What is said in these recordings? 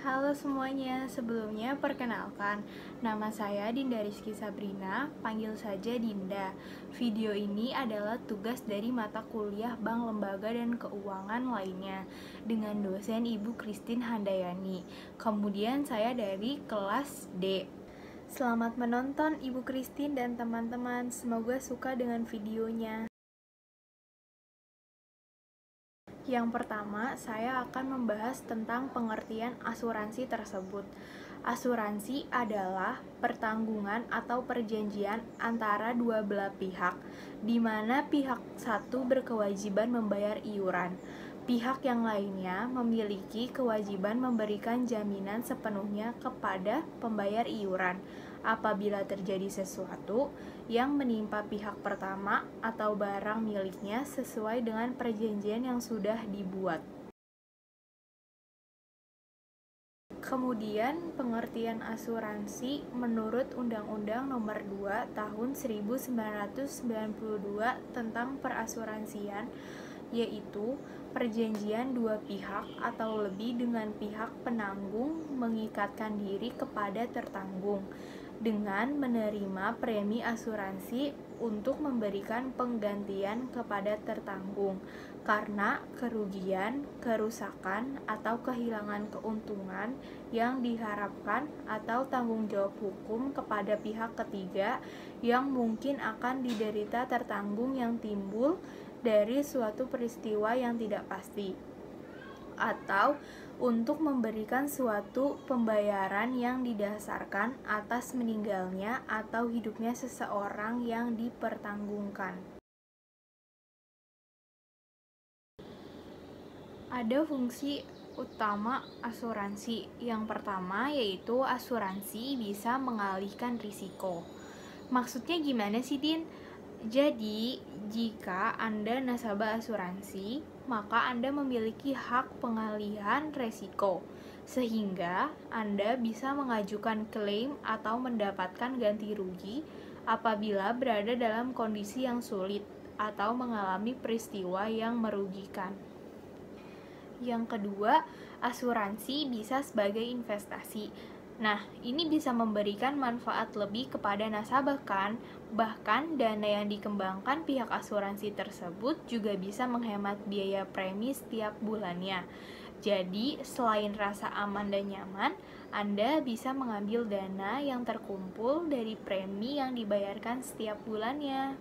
Halo semuanya, sebelumnya perkenalkan, nama saya Dinda Rizky Sabrina, panggil saja Dinda. Video ini adalah tugas dari mata kuliah Bank Lembaga dan Keuangan lainnya dengan dosen Ibu Christine Handayani. Kemudian saya dari kelas D. Selamat menonton Ibu Christine dan teman-teman, semoga suka dengan videonya. Yang pertama, saya akan membahas tentang pengertian asuransi tersebut. Asuransi adalah pertanggungan atau perjanjian antara dua belah pihak, di mana pihak satu berkewajiban membayar iuran. Pihak yang lainnya memiliki kewajiban memberikan jaminan sepenuhnya kepada pembayar iuran apabila terjadi sesuatu yang menimpa pihak pertama atau barang miliknya sesuai dengan perjanjian yang sudah dibuat. Kemudian, pengertian asuransi menurut Undang-Undang Nomor 2 Tahun 1992 tentang perasuransian, yaitu perjanjian dua pihak atau lebih dengan pihak penanggung mengikatkan diri kepada tertanggung dengan menerima premi asuransi untuk memberikan penggantian kepada tertanggung karena kerugian, kerusakan, atau kehilangan keuntungan yang diharapkan atau tanggung jawab hukum kepada pihak ketiga yang mungkin akan diderita tertanggung yang timbul dari suatu peristiwa yang tidak pasti, atau untuk memberikan suatu pembayaran yang didasarkan atas meninggalnya atau hidupnya seseorang yang dipertanggungkan. Ada fungsi utama asuransi. Yang pertama yaitu asuransi bisa mengalihkan risiko. Maksudnya gimana sih, Din? Jadi, jika Anda nasabah asuransi, maka Anda memiliki hak pengalihan risiko, sehingga Anda bisa mengajukan klaim atau mendapatkan ganti rugi apabila berada dalam kondisi yang sulit atau mengalami peristiwa yang merugikan. Yang kedua, asuransi bisa sebagai investasi. Nah, ini bisa memberikan manfaat lebih kepada nasabah kan? Bahkan dana yang dikembangkan pihak asuransi tersebut juga bisa menghemat biaya premi setiap bulannya. Jadi, selain rasa aman dan nyaman, Anda bisa mengambil dana yang terkumpul dari premi yang dibayarkan setiap bulannya.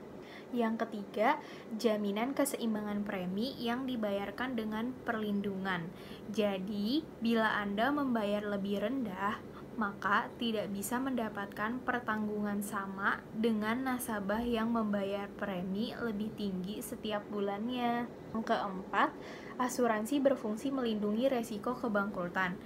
Yang ketiga, jaminan keseimbangan premi yang dibayarkan dengan perlindungan. Jadi, bila Anda membayar lebih rendah, maka tidak bisa mendapatkan pertanggungan sama dengan nasabah yang membayar premi lebih tinggi setiap bulannya. Yang keempat, asuransi berfungsi melindungi resiko kebangkrutan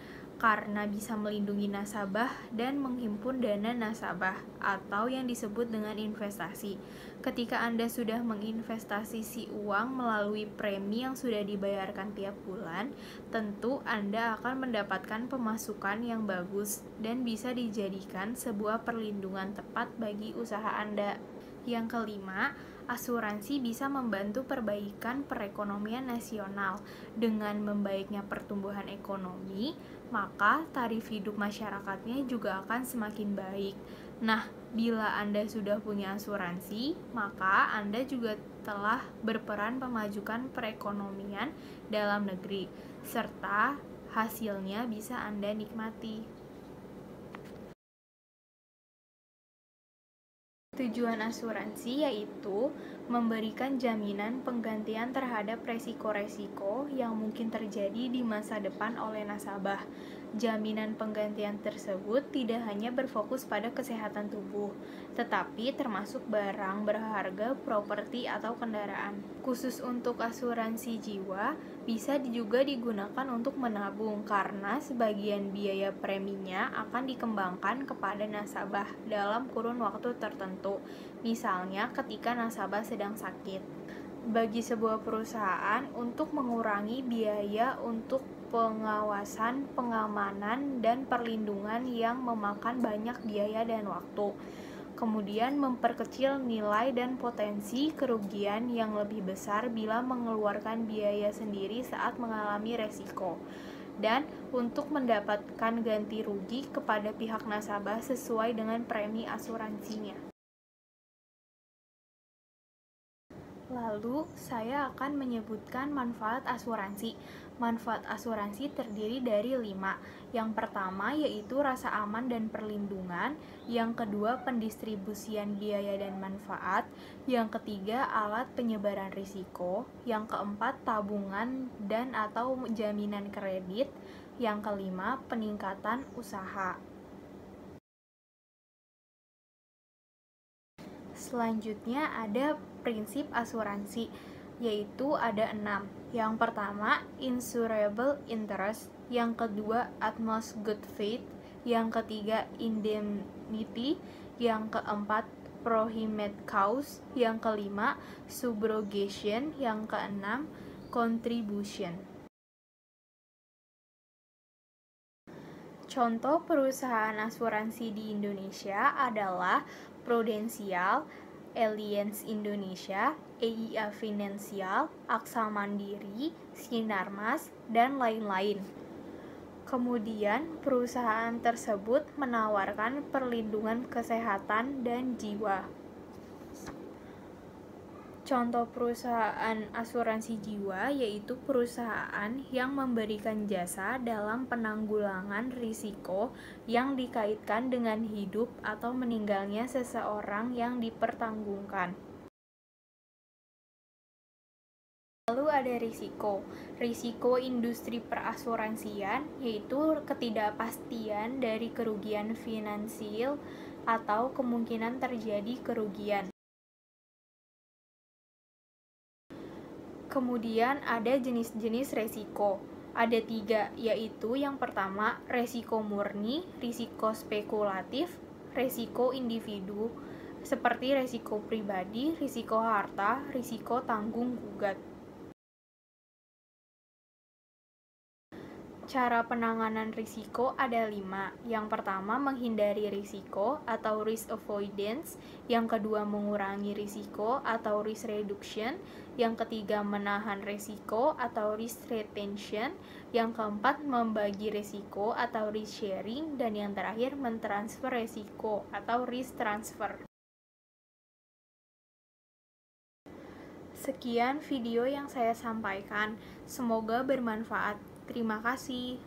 karena bisa melindungi nasabah dan menghimpun dana nasabah atau yang disebut dengan investasi. Ketika Anda sudah menginvestasi uang melalui premi yang sudah dibayarkan tiap bulan, tentu Anda akan mendapatkan pemasukan yang bagus dan bisa dijadikan sebuah perlindungan tepat bagi usaha Anda. Yang kelima, asuransi bisa membantu perbaikan perekonomian nasional. Dengan membaiknya pertumbuhan ekonomi, maka tarif hidup masyarakatnya juga akan semakin baik. Nah, bila Anda sudah punya asuransi, maka Anda juga telah berperan memajukan perekonomian dalam negeri, serta hasilnya bisa Anda nikmati. Tujuan asuransi yaitu memberikan jaminan penggantian terhadap resiko-resiko yang mungkin terjadi di masa depan oleh nasabah. Jaminan penggantian tersebut tidak hanya berfokus pada kesehatan tubuh, tetapi termasuk barang berharga, properti, atau kendaraan. Khusus untuk asuransi jiwa, bisa juga digunakan untuk menabung karena sebagian biaya preminya akan dikembangkan kepada nasabah dalam kurun waktu tertentu, misalnya ketika nasabah sedang sakit. Bagi sebuah perusahaan untuk mengurangi biaya untuk pengawasan, pengamanan, dan perlindungan yang memakan banyak biaya dan waktu. Kemudian memperkecil nilai dan potensi kerugian yang lebih besar bila mengeluarkan biaya sendiri saat mengalami resiko. dan untuk mendapatkan ganti rugi kepada pihak nasabah sesuai dengan premi asuransinya. Lalu, saya akan menyebutkan manfaat asuransi. Manfaat asuransi terdiri dari 5. Yang pertama yaitu rasa aman dan perlindungan. Yang kedua, pendistribusian biaya dan manfaat. Yang ketiga, alat penyebaran risiko. Yang keempat, tabungan dan atau jaminan kredit. Yang kelima, peningkatan usaha. Selanjutnya ada prinsip asuransi, yaitu ada 6. Yang pertama, insurable interest. Yang kedua, utmost good faith. Yang ketiga, indemnity. Yang keempat, proximate cause. Yang kelima, subrogation. Yang keenam, contribution. Contoh perusahaan asuransi di Indonesia adalah Prudential, Allianz Indonesia, EIA Finansial, Aksa Mandiri, Sinarmas, dan lain-lain. Kemudian, perusahaan tersebut menawarkan perlindungan kesehatan dan jiwa. Contoh perusahaan asuransi jiwa yaitu perusahaan yang memberikan jasa dalam penanggulangan risiko yang dikaitkan dengan hidup atau meninggalnya seseorang yang dipertanggungkan. Lalu ada risiko. Risiko industri perasuransian yaitu ketidakpastian dari kerugian finansial atau kemungkinan terjadi kerugian. Kemudian ada jenis-jenis resiko. Ada 3, yaitu yang pertama, resiko murni, risiko spekulatif, resiko individu, seperti resiko pribadi, risiko harta, risiko tanggung gugat. Cara penanganan risiko ada 5. Yang pertama, menghindari risiko atau risk avoidance. Yang kedua, mengurangi risiko atau risk reduction. Yang ketiga, menahan risiko atau risk retention. Yang keempat, membagi risiko atau risk sharing. Dan yang terakhir, mentransfer risiko atau risk transfer. Sekian video yang saya sampaikan. Semoga bermanfaat. Terima kasih.